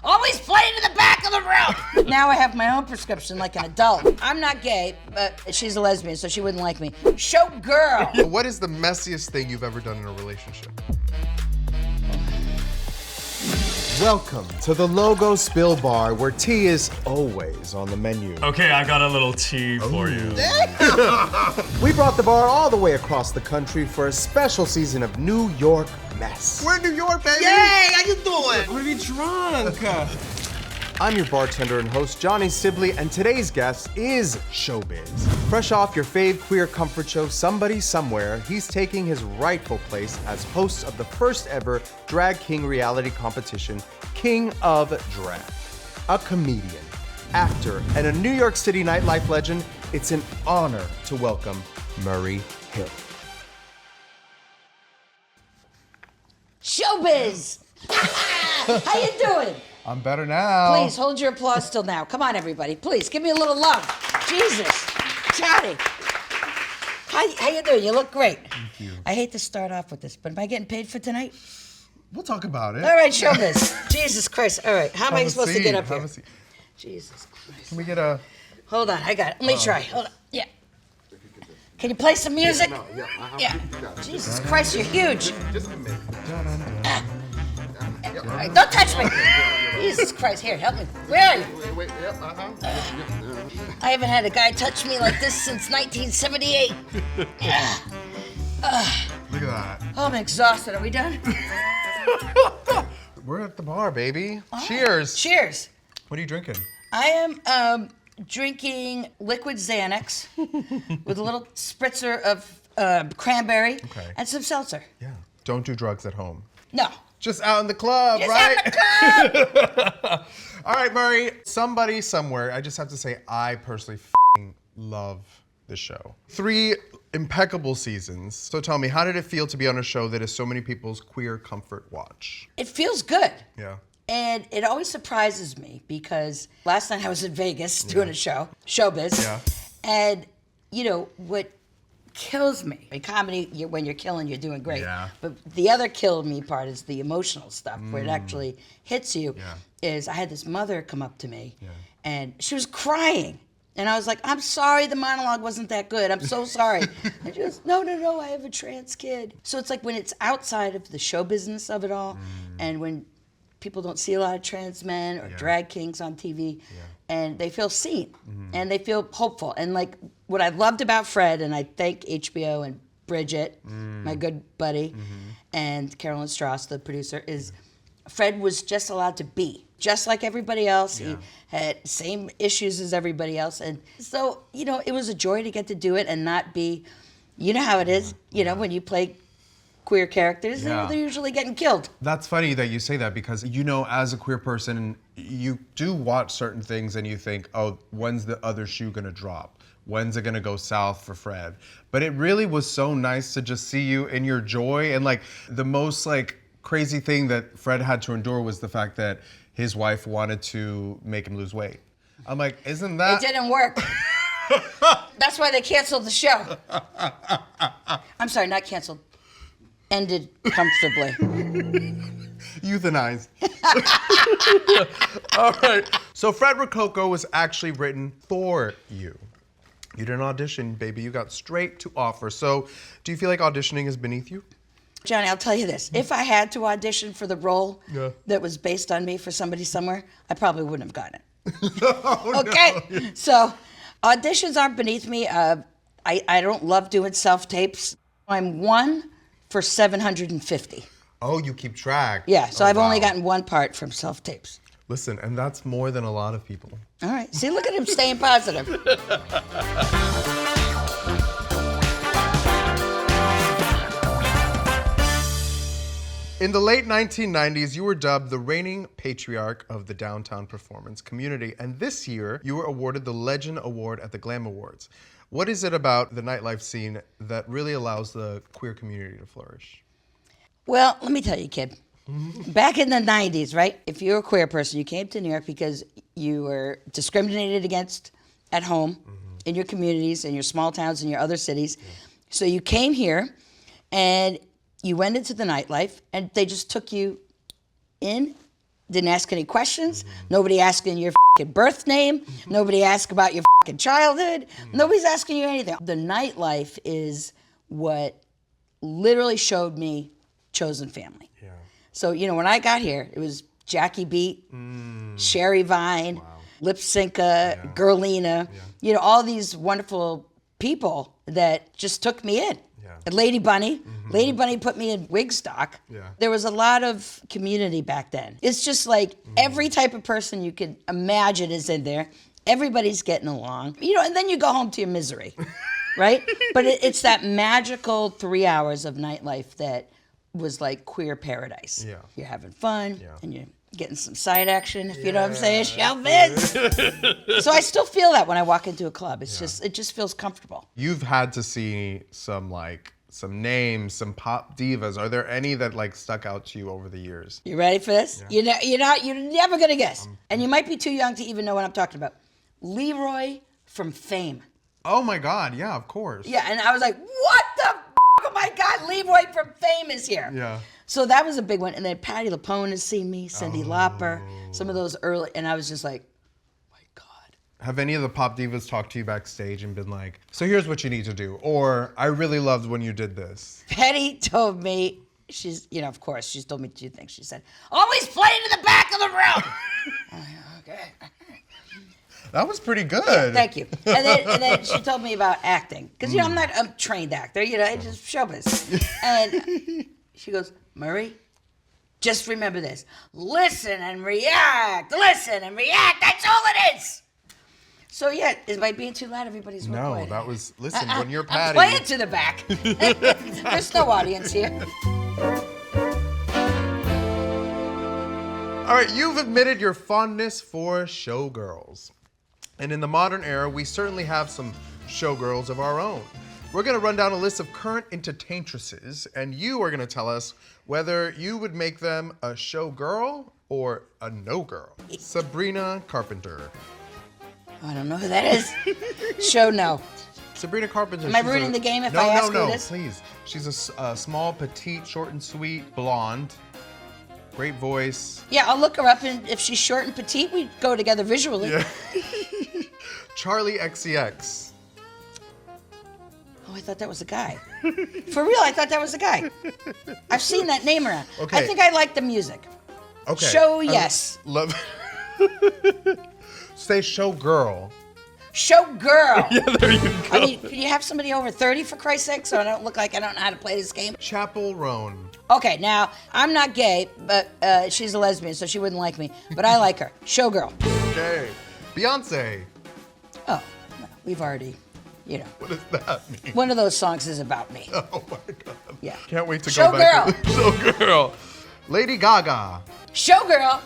always playing in the back of the room. Now I have my own prescription like an adult. I'm not gay, but she's a lesbian, so she wouldn't like me. Showgirl. What is the messiest thing you've ever done in a relationship? Welcome to the Logo Spill Bar, where tea is always on the menu. Okay, I got a little tea for you. We brought the bar all the way across the country for a special season of New York Mess. We're in New York, baby! Yay, how you doing? I'm gonna be drunk. I'm your bartender and host, Johnny Sibilly, and today's guest is Showbiz. Fresh off your fave queer comfort show, Somebody Somewhere, he's taking his rightful place as host of the first ever drag king reality competition, King of Drag. A comedian, actor, and a New York City nightlife legend, it's an honor to welcome Murray Hill. Showbiz. How you doing? I'm better now. Please hold your applause till now. Come on, everybody. Please give me a little love. Jesus, Johnny. How you doing? You look great. Thank you. I hate to start off with this, but am I getting paid for tonight? We'll talk about it. All right, Showbiz. Jesus Christ. All right, how am I supposed to get up here? Have a seat. Jesus Christ. Can we get a... Hold on, I got it. Let me try. Hold on. Yeah. Can you play some music? Yeah. Jesus Christ, you're huge. Just a minute. All right, don't touch me. Jesus Christ, here, help me. Where are you? Wait, yep, I haven't had a guy touch me like this since 1978. Look at that. Oh, I'm exhausted. Are we done? We're at the bar, baby. Cheers. Cheers. What are you drinking? I am drinking liquid Xanax with a little spritzer of cranberry and some seltzer. Yeah. Don't do drugs at home. No. Just out in the club, Just right? out in the club. All right, Murray. Somebody Somewhere. I just have to say, I personally love this show. 3 impeccable seasons. So tell me, how did it feel to be on a show that is so many people's queer comfort watch? It feels good. Yeah. And it always surprises me because last night I was in Vegas doing a show, Showbiz. Yeah. And, you know, what kills me, in comedy, when you're killing, you're doing great. Yeah. But the other kill me part is the emotional stuff, where it actually hits you, is I had this mother come up to me, and she was crying. And I was like, I'm sorry the monologue wasn't that good. I'm so sorry. And she goes, no, I have a trans kid. So it's like when it's outside of the show business of it all, and when people don't see a lot of trans men or drag kings on TV, and they feel seen, and they feel hopeful. And like what I loved about Fred, and I thank HBO and Bridget, my good buddy, and Carolyn Strauss, the producer, is Fred was just allowed to be, just like everybody else. He had same issues as everybody else. And so, you know, it was a joy to get to do it and not be, you know how it is, you know, when you play queer characters, they're usually getting killed. That's funny that you say that because, you know, as a queer person, you do watch certain things and you think, oh, when's the other shoe gonna drop? When's it gonna go south for Fred? But it really was so nice to just see you in your joy. And like the most like crazy thing that Fred had to endure was the fact that his wife wanted to make him lose weight. I'm like, isn't that? It didn't work. That's why they canceled the show. I'm sorry, not canceled. Ended comfortably. Euthanized. All right. So Fred Rococo was actually written for you. You didn't audition, baby. You got straight to offer. So do you feel like auditioning is beneath you? Johnny, I'll tell you this. If I had to audition for the role that was based on me for Somebody Somewhere, I probably wouldn't have gotten it. Okay? So auditions aren't beneath me. I don't love doing self-tapes. I'm 1 for 750. Oh, you keep track. Yeah, so I've only gotten 1 part from self-tapes. Listen, and that's more than a lot of people. All right. See, look at him staying positive. In the late 1990s, you were dubbed the reigning patriarch of the downtown performance community. And this year, you were awarded the Legend Award at the Glam Awards. What is it about the nightlife scene that really allows the queer community to flourish? Well, let me tell you, kid. Back in the 90s, right? If you were a queer person, you came to New York because you were discriminated against at home, in your communities, in your small towns, in your other cities. So you came here and you went into the nightlife and they just took you in didn't ask any questions. Nobody asking your birth name. Nobody asked about your childhood. Nobody's asking you anything. The nightlife is what literally showed me chosen family. Yeah. So, when I got here, it was Jackie Beat, Sherry Vine, Lip Synca, Girlina, all these wonderful people that just took me in. And Lady Bunny. Lady Bunny put me in Wigstock. There was a lot of community back then. It's just like every type of person you could imagine is in there. Everybody's getting along. And then you go home to your misery, right? But it's that magical 3 hours of nightlife that was like queer paradise. Yeah. You're having fun, and you're getting some side action, if you know what I'm saying. Showbiz. So I still feel that when I walk into a club. It's just, it just feels comfortable. You've had to see some names, some pop divas. Are there any that stuck out to you over the years? You ready for this? You're never gonna guess. And you might be too young to even know what I'm talking about. Leroy from Fame. Oh my God, yeah, of course. Yeah, and I was like, what the f***? Oh my God, Leroy from Fame is here. Yeah. So that was a big one. And then Patti LuPone has seen me, Cyndi Lauper, some of those early, and I was just like, my God. Have any of the pop divas talked to you backstage and been like, so here's what you need to do, or I really loved when you did this? Patti told me, of course, she's told me two things. She said, always play to the back of the room. I'm like, okay. That was pretty good. Yeah, thank you. And then she told me about acting. Because, I'm not a trained actor. I just showbiz. And she goes, Murray, just remember this. Listen and react. Listen and react. That's all it is. So, yeah, is by being too loud, everybody's real quiet. No, that was, listen, when you're Patti. I'm playing to the back. There's no audience here. All right, you've admitted your fondness for showgirls. And in the modern era, we certainly have some showgirls of our own. We're gonna run down a list of current entertaintresses, and you are gonna tell us whether you would make them a showgirl or a no-girl. Sabrina Carpenter. I don't know who that is. Show no. Sabrina Carpenter. Am I ruining the game if I ask who it is? No, please. She's a small, petite, short and sweet, blonde. Great voice. Yeah, I'll look her up, and if she's short and petite, we go together visually. Yeah. Charlie XCX. Oh, I thought that was a guy. For real, I thought that was a guy. I've seen that name around. Okay. I think I like the music. Okay. Show yes. Love. Say showgirl. Showgirl. Yeah, there you go. I mean, can you have somebody over 30 for Christ's sake, so I don't look like I don't know how to play this game? Chapel Roan. Okay, now I'm not gay, but she's a lesbian, so she wouldn't like me. But I like her. Showgirl. Okay. Beyonce. Oh, no, we've already, What does that mean? one of those songs is about me. Oh my God. Yeah. Can't wait to go back to Showgirl. Lady Gaga. Showgirl.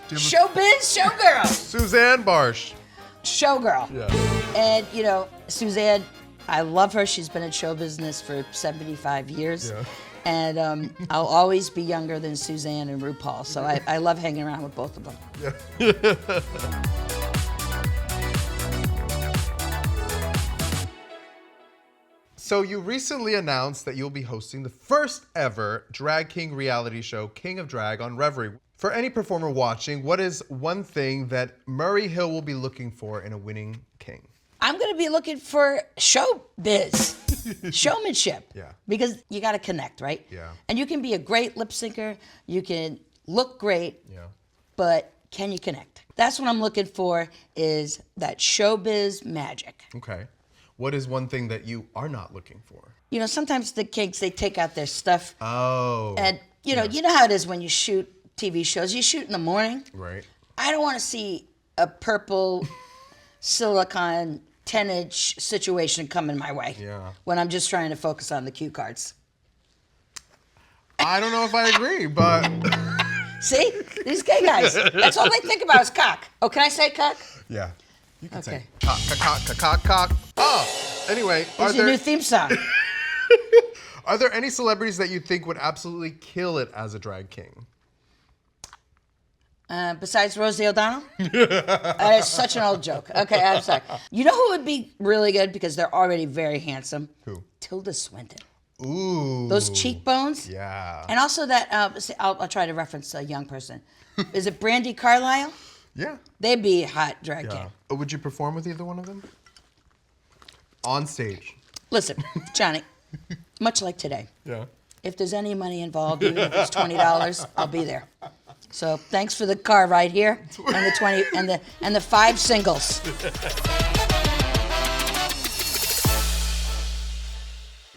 Showbiz, showgirl. Suzanne Barsh. Showgirl. Yeah. And, Suzanne, I love her. She's been in show business for 75 years. Yeah. And I'll always be younger than Suzanne and RuPaul. So I love hanging around with both of them. Yeah. So you recently announced that you'll be hosting the first ever drag king reality show, King of Drag, on Reverie. For any performer watching, what is one thing that Murray Hill will be looking for in a winning king? I'm going to be looking for showbiz, showmanship. Yeah. Because you got to connect, right? Yeah. And you can be a great lip syncer, you can look great, Yeah. but can you connect? That's what I'm looking for, is that showbiz magic. Okay. What is one thing that you are not looking for? Sometimes the kinks, they take out their stuff. Oh. And, you know how it is when you shoot TV shows. You shoot in the morning. Right. I don't want to see a purple silicone 10-inch situation coming my way. Yeah. When I'm just trying to focus on the cue cards. I don't know if I agree, but... See? These gay guys. That's all they think about is cock. Oh, can I say cock? Yeah. You can say Okay. cock, cock, cock, cock, cock. Oh, anyway, Here's your new theme song. are there any celebrities that you think would absolutely kill it as a drag king? Besides Rosie O'Donnell? That is such an old joke. Okay, I'm sorry. You know who would be really good because they're already very handsome? Who? Tilda Swinton. Ooh. Those cheekbones. Yeah. And also that, I'll try to reference a young person. Is it Brandy Carlisle? Yeah. They'd be hot drag Yeah. king. Would you perform with either one of them? On stage. Listen, Johnny, much like today, Yeah. if there's any money involved, even if it's $20, I'll be there. So thanks for the car ride here and the 20 and the 5 singles.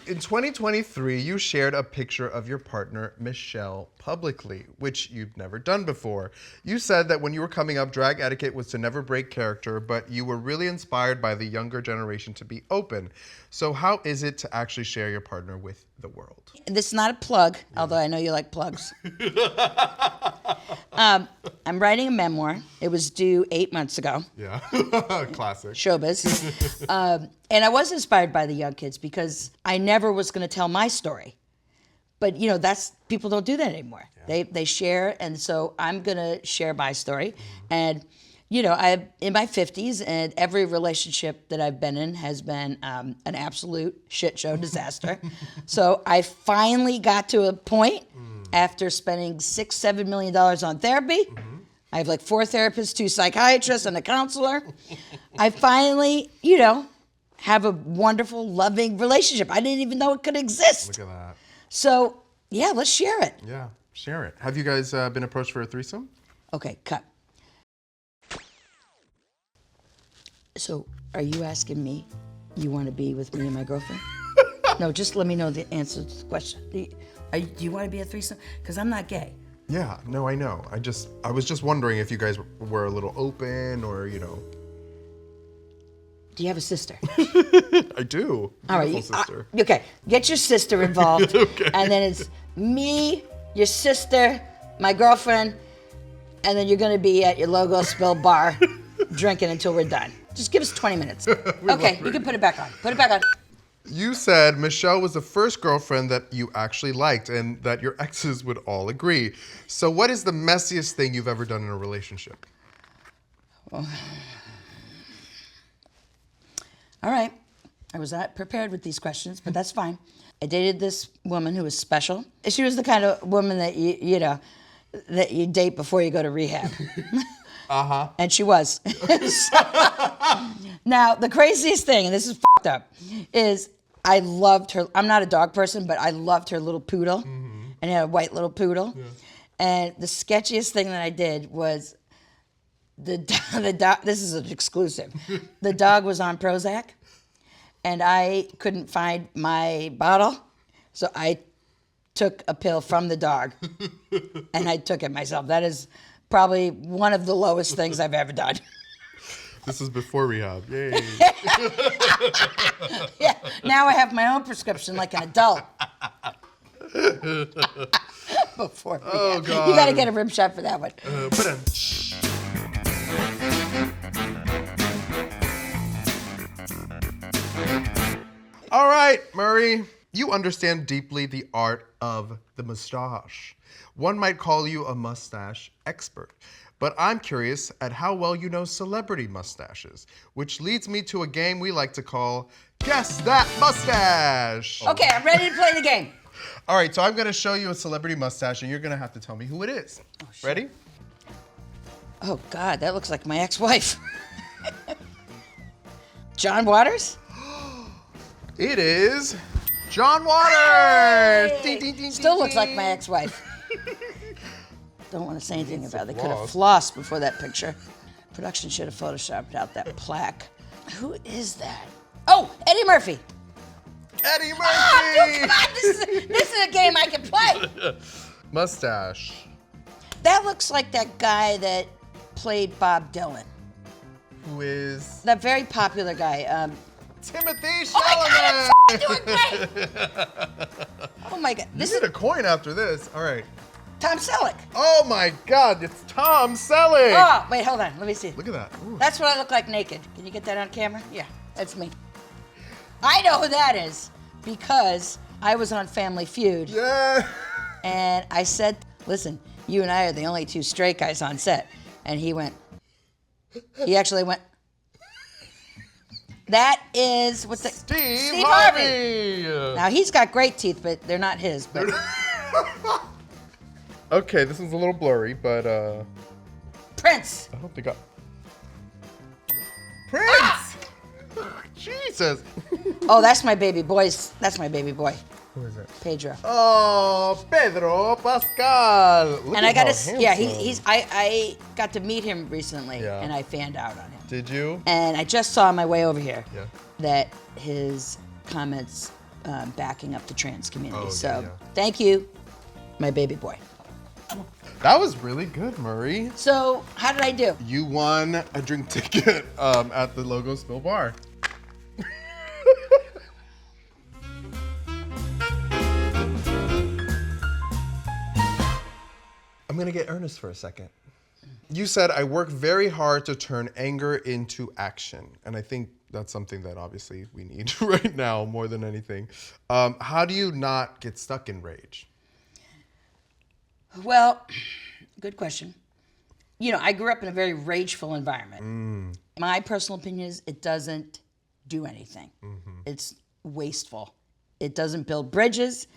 In 2023, you shared a picture of your partner, Michelle, publicly, which you've never done before. You said that when you were coming up, drag etiquette was to never break character, but you were really inspired by the younger generation to be open. So how is it to actually share your partner with the world? This is not a plug, although I know you like plugs. I'm writing a memoir. It was due 8 months ago. Yeah, classic. Showbiz. And I was inspired by the young kids because I never was going to tell my story. But, you know, people don't do that anymore. Yeah. They share, and so I'm going to share my story. Mm-hmm. And, you know, I'm in my 50s, and every relationship that I've been in has been an absolute shit show disaster. So I finally got to a point after spending $6-7 million on therapy. Mm-hmm. I have like 4 therapists, 2 psychiatrists, and a counselor. I finally, you know, have a wonderful, loving relationship. I didn't even know it could exist. Look at that. So, yeah, let's share it. Yeah, share it. Have you guys been approached for a threesome? Okay, cut. So, are you asking me you want to be with me and my girlfriend? No, just let me know the answer to the question. Do you want to be a threesome? Because I'm not gay. Yeah, no, I know. I was just wondering if you guys were a little open or, you know. Do you have a sister? I do. All right. Beautiful sister. Okay, get your sister involved. Okay. And then it's me, your sister, my girlfriend, and then you're going to be at your Logo Spill bar drinking until we're done. Just give us 20 minutes. Okay, you can put it back on. Put it back on. You said Michelle was the first girlfriend that you actually liked and that your exes would all agree. So what is the messiest thing you've ever done in a relationship? All right. I was not prepared with these questions, but that's fine. I dated this woman who was special. She was the kind of woman that you know, that you date before you go to rehab. Uh-huh. And she was. Now, the craziest thing, and this is fucked up, is I loved her. I'm not a dog person, but I loved her little poodle. Mm-hmm. And had a white little poodle. Yeah. And the sketchiest thing that I did was the dog, this is an exclusive. The dog was on Prozac, and I couldn't find my bottle, so I took a pill from the dog, and I took it myself. That is probably one of the lowest things I've ever done. This is before rehab. Yay. Yeah, now I have my own prescription like an adult. Before rehab. Oh, God. You got to get a rib shot for that one. All right, Murray. You understand deeply the art of the mustache. One might call you a mustache expert. But I'm curious at how well you know celebrity mustaches, which leads me to a game we like to call Guess That Mustache. Okay, I'm ready to play the game. All right, so I'm going to show you a celebrity mustache, and you're going to have to tell me who it is. Oh, shit. Ready? Oh, God, that looks like my ex-wife. John Waters? It is John Waters. Hey! Ding, ding, ding, Still ding, looks like ding. my ex-wife. Don't want to say anything about it. They could have floss. flossed before that picture. Production should have photoshopped out that plaque. Who is that? Oh, Eddie Murphy. Eddie Murphy. Oh, dude, come on. This is a game I can play. Mustache. That looks like that guy that played Bob Dylan. Who is? That very popular guy. Timothy Chalamet. Oh my God, I'm doing great. Oh my God. This is a coin after this. All right. Tom Selleck. Oh my God, it's Tom Selleck. Oh, wait, hold on. Let me see. Look at that. Ooh. That's what I look like naked. Can you get that on camera? Yeah, that's me. I know who that is because I was on Family Feud. Yeah. And I said, listen, you and I are the only 2 straight guys on set. And he actually went. That is what the Steve Harvey. Now he's got great teeth, but they're not his. But Okay, this one's a little blurry, but Prince. I don't think I. Prince. Jesus. Oh, that's my baby boy's. That's my baby boy, Who is it? Pedro. Oh, Pedro Pascal. Look And I at gotta, how yeah, handsome. I got to meet him recently, Yeah. and I fanned out on him. Did you? And I just saw on my way over here Yeah. that his comments backing up the trans community. Oh, so yeah. thank you, my baby boy. That was really good, Murray. So how did I do? You won a drink ticket at the Logo Spill Bar. I'm gonna get earnest for a second. You said I work very hard to turn anger into action, and I think that's something that obviously we need right now more than anything. How do you not get stuck in rage? Well, good question. You know, I grew up in a very rageful environment. My personal opinion is it doesn't do anything. It's wasteful. It doesn't build bridges.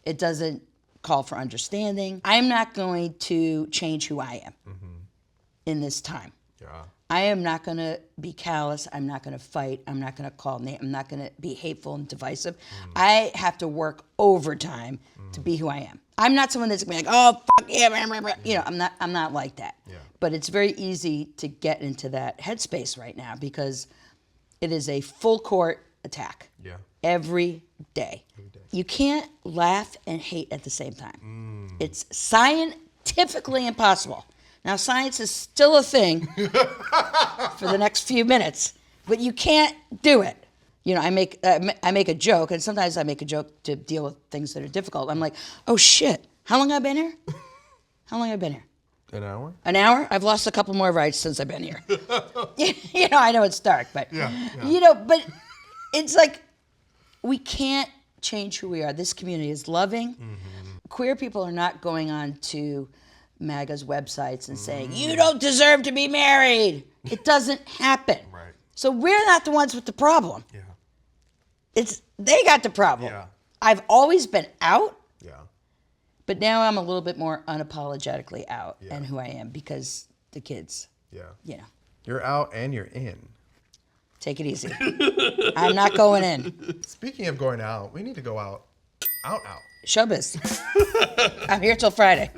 It doesn't call for understanding. I'm not going to change who I am in this time. Yeah. I am not going to be callous. I'm not going to fight. I'm not going to call names. I'm not going to be hateful and divisive. I have to work overtime to be who I am. I'm not someone that's going to be like, oh, fuck yeah, blah, blah, blah. You know, I'm not like that. Yeah. But it's very easy to get into that headspace right now because it is a full court attack. Yeah. Every day. You can't laugh and hate at the same time. It's scientifically impossible. Now, science is still a thing for the next few minutes, but you can't do it. You know, I make a joke, and sometimes I make a joke to deal with things that are difficult. I'm like, oh shit, how long have I been here? How long have I been here? An hour? An hour? I've lost a couple more rights since I've been here. You know, I know it's dark, but you know, but it's like we can't change who we are. This community is loving. Queer people are not going on to MAGA's websites and saying, you don't deserve to be married. It doesn't happen. Right. So we're not the ones with the problem. Yeah. It's they got the problem. Yeah. I've always been out, Yeah. but now I'm a little bit more unapologetically out Yeah. and who I am because the kids, Yeah. you know, You're out and you're in. take it easy. I'm not going in. Speaking of going out, we need to go out. Out. Showbiz. I'm here till Friday.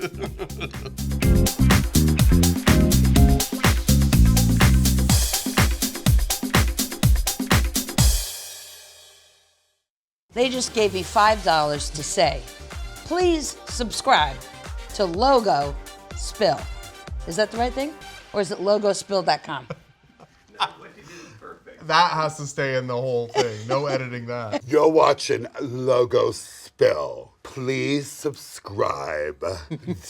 They just gave me $5 to say, please subscribe to Logo Spill. Is that the right thing? Or is it logospill.com? That has to stay in the whole thing. No editing that. You're watching Logo Spill. Please subscribe.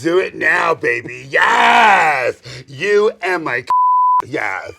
Do it now, baby. Yes! You and my yes.